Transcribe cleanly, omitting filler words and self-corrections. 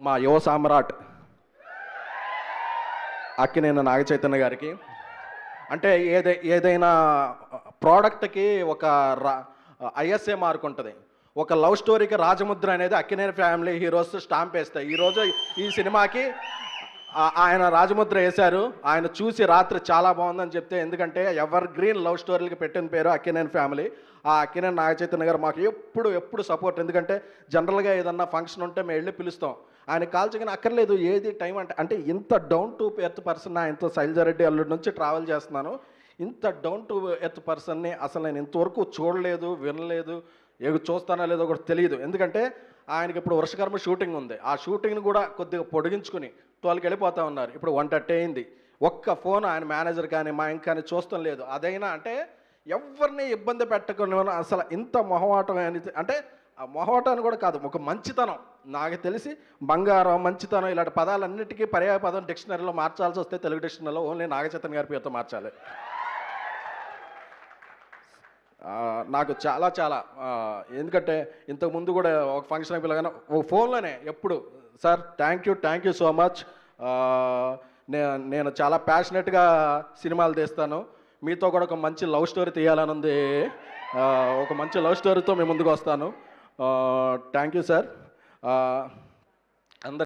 మా యువ సామ్రాట్ అక్కినేని నాగచైతన్య గారికి. అంటే ఏదైనా ప్రోడక్ట్కి ఒక ఐఎస్ఏ మార్క్ ఉంటుంది. ఒక లవ్ స్టోరీకి రాజముద్ర అనేది అక్కినేని ఫ్యామిలీ హీరోస్ స్టాంప్ వేస్తాయి. ఈరోజు ఈ సినిమాకి ఆయన రాజముద్ర వేశారు. ఆయన చూసి రాత్రి చాలా బాగుందని చెప్తే, ఎందుకంటే ఎవర్ గ్రీన్ లవ్ స్టోరీలకి పెట్టిన పేరు అక్కినేని ఫ్యామిలీ. ఆ అక్కినేని నాగచైతన్య గారు మాకు ఎప్పుడు సపోర్ట్. ఎందుకంటే జనరల్గా ఏదన్నా ఫంక్షన్ ఉంటే మేము వెళ్ళి పిలుస్తాం, ఆయన కాల్చగానే అక్కర్లేదు ఏది టైం అంటే ఇంత డౌన్ టు ఎర్త్ పర్సన్. ఆయనతో శైలజారెడ్డి అల్లుడి నుంచి ట్రావెల్ చేస్తున్నాను. ఇంత డౌన్ టు ఎర్త్ పర్సన్ని అసలు నేను ఇంతవరకు చూడలేదు, వినలేదు. చూస్తానో లేదో కూడా తెలియదు. ఎందుకంటే ఆయనకి ఇప్పుడు వర్షకర్మ షూటింగ్ ఉంది. ఆ షూటింగ్ని కూడా కొద్దిగా పొడిగించుకుని 12కి వెళ్ళిపోతా ఉన్నారు. ఇప్పుడు 1:30 అయింది. ఒక్క ఫోన్ ఆయన మేనేజర్ కానీ మా ఇంక కానీ చూస్తాం లేదు. అదైనా అంటే ఎవరిని ఇబ్బంది పెట్టకుండా అసలు ఇంత మొహమాటం అంటే ఆ మొహమాటాన్ని కూడా కాదు, ఒక మంచితనం. నాకు తెలిసి బంగారం, మంచితనం ఇలాంటి పదాలన్నిటికీ పర్యాయ పదం డిక్షనరీలో మార్చాల్సి వస్తే తెలుగు డిక్షనరీలో ఓన్లీ నాగచైతన్య గారి పేరుతో మార్చాలి. నాకు చాలా చాలా ఎందుకంటే ఇంతకుముందు కూడా ఒక ఫంక్షన్ పిల్లగానే ఒక ఫోన్లోనే ఎప్పుడు sir thank you so much, నేను చాలా ప్యాషనెట్గా సినిమాలు తీస్తాను, మీతో కూడా ఒక మంచి లవ్ స్టోరీ తీయాలని ఉంది, ఒక మంచి లవ్ స్టోరీతో మేము ముందుకు వస్తాను, థ్యాంక్ యూ సార్. అందరు